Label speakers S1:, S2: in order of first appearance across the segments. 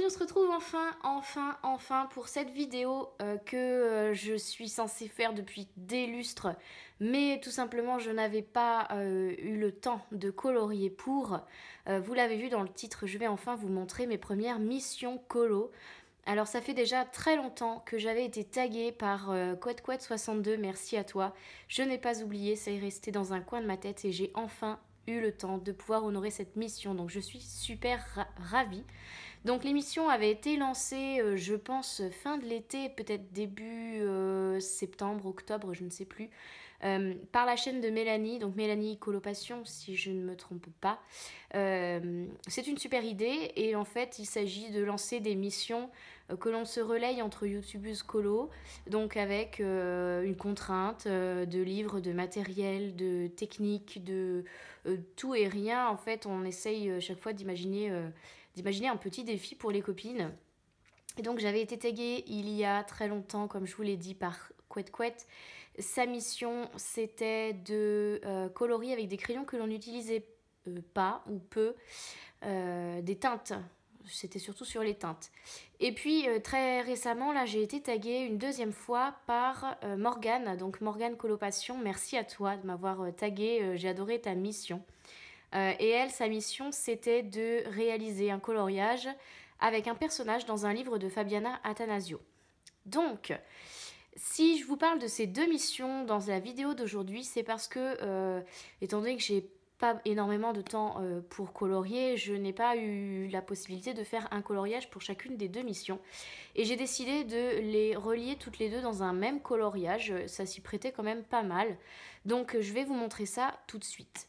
S1: on se retrouve enfin pour cette vidéo que je suis censée faire depuis des lustres, mais tout simplement je n'avais pas eu le temps de colorier pour. Vous l'avez vu dans le titre, je vais enfin vous montrer mes premières missions colo. Alors ça fait déjà très longtemps que j'avais été taguée par Quetquet62, merci à toi. Je n'ai pas oublié, ça est resté dans un coin de ma tête et j'ai enfin eu le temps de pouvoir honorer cette mission, donc je suis super ravie. Donc l'émission avait été lancée, je pense, fin de l'été, peut-être début septembre, octobre, je ne sais plus, par la chaîne de Mélanie, donc Mélanie Colopassion, si je ne me trompe pas. C'est une super idée et en fait il s'agit de lancer des missions que l'on se relaye entre youtubeuses colo, donc avec une contrainte de livres, de matériel, de technique, de tout et rien. En fait on essaye chaque fois d'imaginer un petit défi pour les copines. Et donc j'avais été taguée il y a très longtemps, comme je vous l'ai dit, par Quetquet. Sa mission, c'était de colorier avec des crayons que l'on n'utilisait pas ou peu, des teintes. C'était surtout sur les teintes. Et puis très récemment, là, j'ai été taguée une deuxième fois par Morgane. Donc Morgane Colopassion, merci à toi de m'avoir taguée. J'ai adoré ta mission. Et elle, sa mission, c'était de réaliser un coloriage avec un personnage dans un livre de Fabiana Attanasio. Donc, si je vous parle de ces deux missions dans la vidéo d'aujourd'hui, c'est parce que, étant donné que j'ai pas énormément de temps pour colorier, je n'ai pas eu la possibilité de faire un coloriage pour chacune des deux missions. Et j'ai décidé de les relier toutes les deux dans un même coloriage, ça s'y prêtait quand même pas mal. Donc je vais vous montrer ça tout de suite.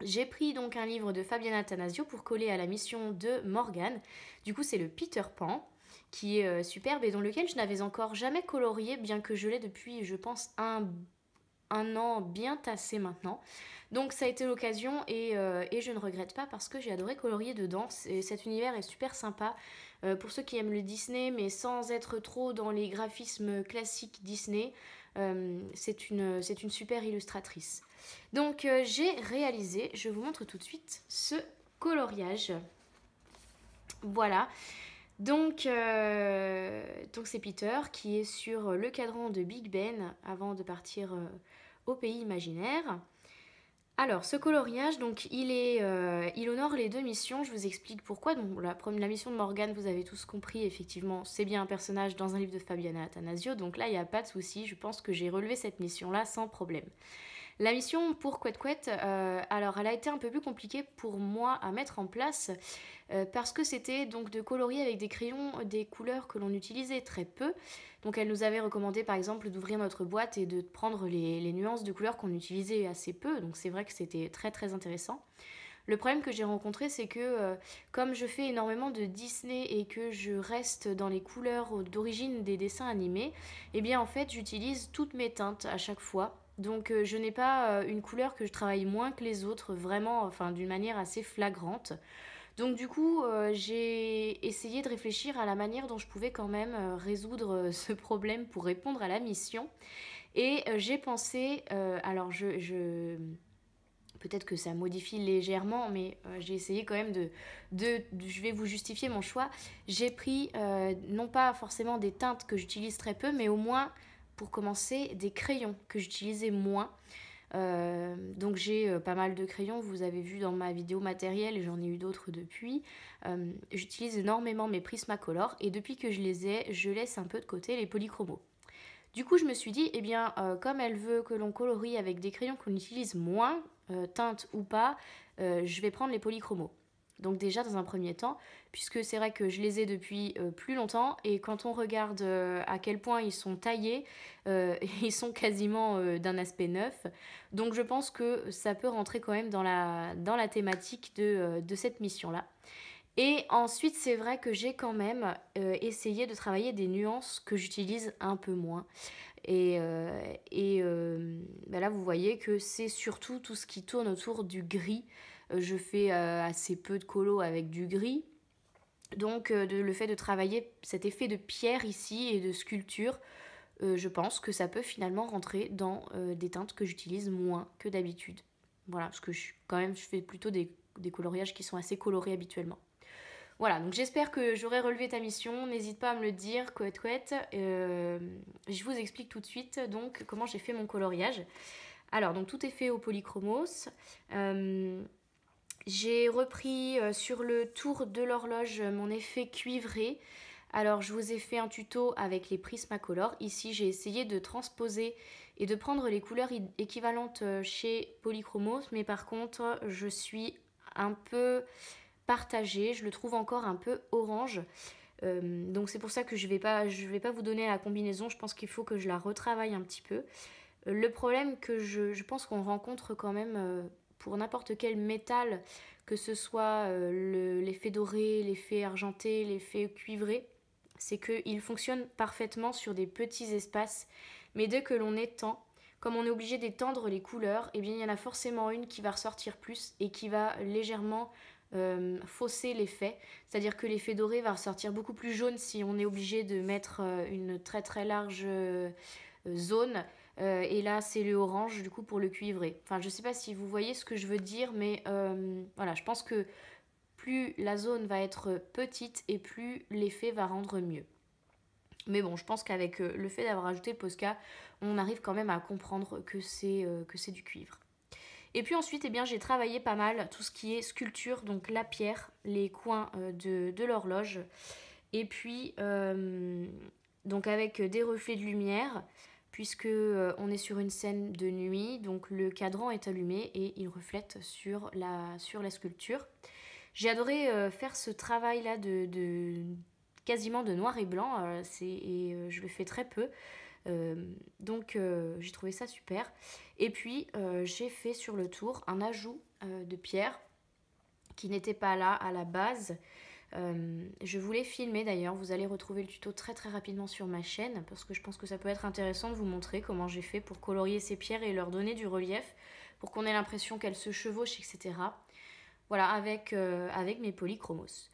S1: J'ai pris donc un livre de Fabiana Attanasio pour coller à la mission de Morgane. Du coup, c'est le Peter Pan, qui est superbe et dans lequel je n'avais encore jamais colorié, bien que je l'ai depuis, je pense, un an bien tassé maintenant. Donc ça a été l'occasion et je ne regrette pas parce que j'ai adoré colorier dedans. Cet univers est super sympa pour ceux qui aiment le Disney, mais sans être trop dans les graphismes classiques Disney. C'est une super illustratrice. Donc j'ai réalisé, je vous montre tout de suite ce coloriage. Voilà. Donc c'est Peter qui est sur le cadran de Big Ben avant de partir au pays imaginaire. Alors, ce coloriage, donc, il honore les deux missions. Je vous explique pourquoi. Donc, la mission de Morgane, vous avez tous compris, effectivement, c'est bien un personnage dans un livre de Fabiana Attanasio. Donc là, il n'y a pas de souci. Je pense que j'ai relevé cette mission-là sans problème. La mission pour Quetquet, alors elle a été un peu plus compliquée pour moi à mettre en place parce que c'était donc de colorier avec des crayons des couleurs que l'on utilisait très peu. Donc elle nous avait recommandé par exemple d'ouvrir notre boîte et de prendre les nuances de couleurs qu'on utilisait assez peu. Donc c'est vrai que c'était très très intéressant. Le problème que j'ai rencontré, c'est que comme je fais énormément de Disney et que je reste dans les couleurs d'origine des dessins animés, eh bien en fait j'utilise toutes mes teintes à chaque fois. Donc je n'ai pas une couleur que je travaille moins que les autres, vraiment, enfin d'une manière assez flagrante. Donc du coup, j'ai essayé de réfléchir à la manière dont je pouvais quand même résoudre ce problème pour répondre à la mission. Et j'ai pensé, alors peut-être que ça modifie légèrement, mais j'ai essayé quand même je vais vous justifier mon choix. J'ai pris non pas forcément des teintes que j'utilise très peu, mais au moins pour commencer des crayons que j'utilisais moins. Donc j'ai pas mal de crayons, vous avez vu dans ma vidéo matériel et j'en ai eu d'autres depuis. J'utilise énormément mes Prismacolor et depuis que je les ai, je laisse un peu de côté les polychromos. Du coup je me suis dit, eh bien comme elle veut que l'on colorie avec des crayons qu'on utilise moins, teintes ou pas, je vais prendre les polychromos. Donc déjà dans un premier temps, puisque c'est vrai que je les ai depuis plus longtemps et quand on regarde à quel point ils sont taillés, ils sont quasiment d'un aspect neuf. Donc je pense que ça peut rentrer quand même dans la thématique de cette mission-là. Et ensuite c'est vrai que j'ai quand même essayé de travailler des nuances que j'utilise un peu moins. Et là vous voyez que c'est surtout tout ce qui tourne autour du gris. Je fais assez peu de colo avec du gris. Donc le fait de travailler cet effet de pierre ici et de sculpture, je pense que ça peut finalement rentrer dans des teintes que j'utilise moins que d'habitude. Voilà, parce que je fais plutôt des coloriages qui sont assez colorés habituellement. Voilà, donc j'espère que j'aurai relevé ta mission. N'hésite pas à me le dire, couette couette. Je vous explique tout de suite donc comment j'ai fait mon coloriage. Alors, donc tout est fait au polychromos. J'ai repris sur le tour de l'horloge mon effet cuivré. Alors, je vous ai fait un tuto avec les Prismacolor. Ici, j'ai essayé de transposer et de prendre les couleurs équivalentes chez Polychromos. Mais par contre, je suis un peu partagée. Je le trouve encore un peu orange. Donc c'est pour ça que je vais pas vous donner la combinaison. Je pense qu'il faut que je la retravaille un petit peu. Le problème que je pense qu'on rencontre quand même pour n'importe quel métal, que ce soit l'effet doré, l'effet argenté, l'effet cuivré, c'est qu'il fonctionne parfaitement sur des petits espaces. Mais dès que l'on étend, comme on est obligé d'étendre les couleurs, eh bien, il y en a forcément une qui va ressortir plus et qui va légèrement fausser l'effet. C'est-à-dire que l'effet doré va ressortir beaucoup plus jaune si on est obligé de mettre une très très large zone. Et là, c'est le orange du coup pour le cuivré. Enfin, je sais pas si vous voyez ce que je veux dire, mais voilà, je pense que plus la zone va être petite et plus l'effet va rendre mieux. Mais bon, je pense qu'avec le fait d'avoir ajouté le Posca, on arrive quand même à comprendre que c'est du cuivre. Et puis ensuite, eh bien, j'ai travaillé pas mal tout ce qui est sculpture, donc la pierre, les coins de l'horloge. Et puis, donc avec des reflets de lumière, puisque on est sur une scène de nuit, donc le cadran est allumé et il reflète sur la sculpture. J'ai adoré faire ce travail-là quasiment de noir et blanc, je le fais très peu. Donc j'ai trouvé ça super. Et puis j'ai fait sur le tour un ajout de pierre qui n'était pas là à la base. Je voulais filmer d'ailleurs, vous allez retrouver le tuto très très rapidement sur ma chaîne parce que je pense que ça peut être intéressant de vous montrer comment j'ai fait pour colorier ces pierres et leur donner du relief pour qu'on ait l'impression qu'elles se chevauchent, etc. Voilà, avec mes polychromos.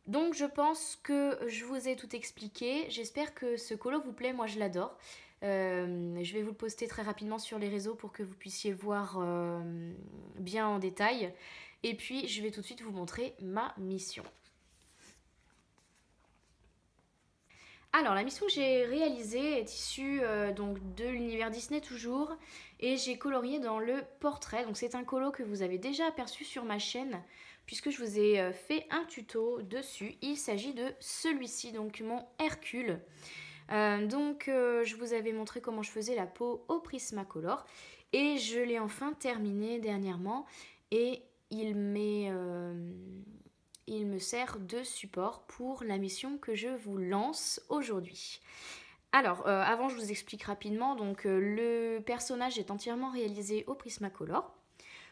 S1: Donc je pense que je vous ai tout expliqué. J'espère que ce colo vous plaît, moi je l'adore. Je vais vous le poster très rapidement sur les réseaux pour que vous puissiez le voir bien en détail. Et puis je vais tout de suite vous montrer ma mission. Alors la mission que j'ai réalisée est issue donc de l'univers Disney toujours. Et j'ai colorié dans le portrait. Donc c'est un colo que vous avez déjà aperçu sur ma chaîne, puisque je vous ai fait un tuto dessus. Il s'agit de celui-ci, donc mon Hercule. Je vous avais montré comment je faisais la peau au Prismacolor. Et je l'ai enfin terminé dernièrement. Et il me sert de support pour la mission que je vous lance aujourd'hui. Alors, avant je vous explique rapidement, donc le personnage est entièrement réalisé au Prismacolor.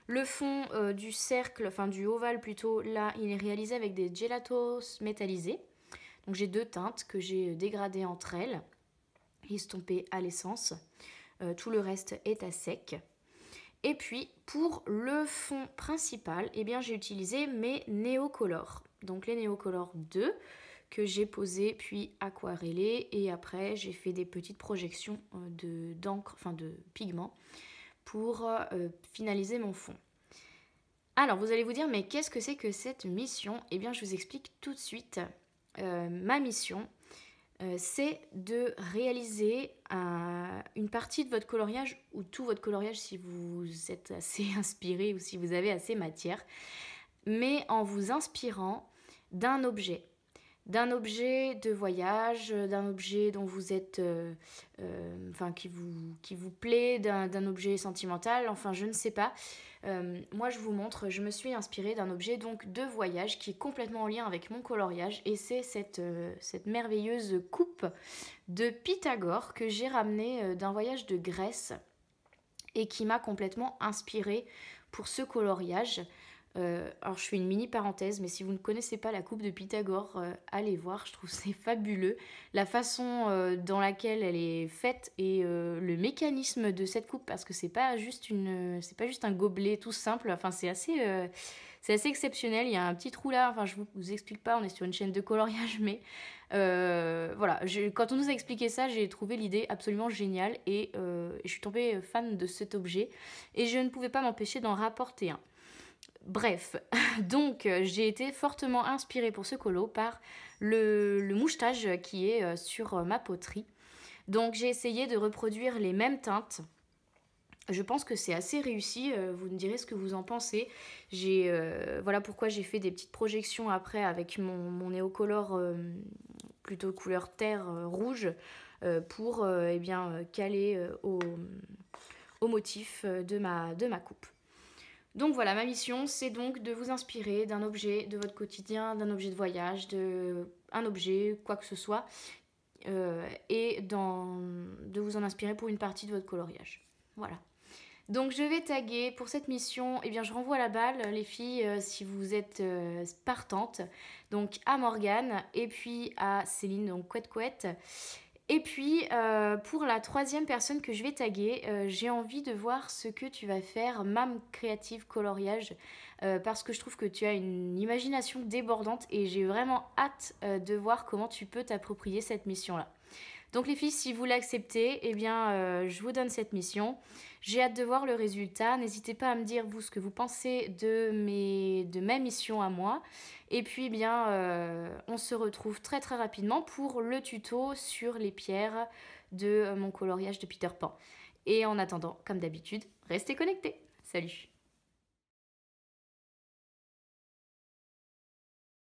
S1: Le fond du cercle, enfin du ovale plutôt, là il est réalisé avec des gelatos métallisés. Donc j'ai deux teintes que j'ai dégradées entre elles, estompées à l'essence. Tout le reste est à sec. Et puis pour le fond principal, eh bien j'ai utilisé mes Neocolor. Donc les Neocolor 2 que j'ai posé puis aquarellé et après j'ai fait des petites projections d'encre, enfin de pigments pour finaliser mon fond. Alors vous allez vous dire mais qu'est-ce que c'est que cette mission? Eh bien je vous explique tout de suite. Ma mission c'est de réaliser une partie de votre coloriage ou tout votre coloriage si vous êtes assez inspiré ou si vous avez assez matière, mais en vous inspirant d'un objet de voyage, d'un objet dont vous êtes, qui vous plaît, d'un objet sentimental, enfin je ne sais pas. Moi je vous montre, je me suis inspirée d'un objet donc de voyage qui est complètement en lien avec mon coloriage et c'est cette merveilleuse coupe de Pythagore que j'ai ramenée d'un voyage de Grèce et qui m'a complètement inspirée pour ce coloriage. Alors je fais une mini parenthèse, mais si vous ne connaissez pas la coupe de Pythagore, allez voir, je trouve c'est fabuleux. La façon dans laquelle elle est faite et le mécanisme de cette coupe, parce que c'est pas juste un gobelet tout simple, enfin c'est assez exceptionnel. Il y a un petit trou là, enfin je vous explique pas, on est sur une chaîne de coloriage, mais voilà, quand on nous a expliqué ça, j'ai trouvé l'idée absolument géniale et je suis tombée fan de cet objet et je ne pouvais pas m'empêcher d'en rapporter un. Bref, donc j'ai été fortement inspirée pour ce colo par le mouchetage qui est sur ma poterie. Donc j'ai essayé de reproduire les mêmes teintes. Je pense que c'est assez réussi, vous me direz ce que vous en pensez. Voilà pourquoi j'ai fait des petites projections après avec mon néocolor plutôt couleur terre rouge pour eh bien, caler au motif de ma coupe. Donc voilà, ma mission, c'est donc de vous inspirer d'un objet de votre quotidien, d'un objet de voyage, d'un objet, quoi que ce soit, et de vous en inspirer pour une partie de votre coloriage. Voilà. Donc je vais taguer pour cette mission, eh bien je renvoie la balle les filles si vous êtes partantes, donc à Morgane et puis à Céline, donc couette couette. Et puis pour la troisième personne que je vais taguer, j'ai envie de voir ce que tu vas faire, Mam Créative Coloriage, parce que je trouve que tu as une imagination débordante et j'ai vraiment hâte de voir comment tu peux t'approprier cette mission-là. Donc les filles, si vous l'acceptez, eh bien, je vous donne cette mission. J'ai hâte de voir le résultat. N'hésitez pas à me dire, vous, ce que vous pensez de mes missions à moi. Et puis, eh bien, on se retrouve très très rapidement pour le tuto sur les pierres de mon coloriage de Peter Pan. Et en attendant, comme d'habitude, restez connectés. Salut!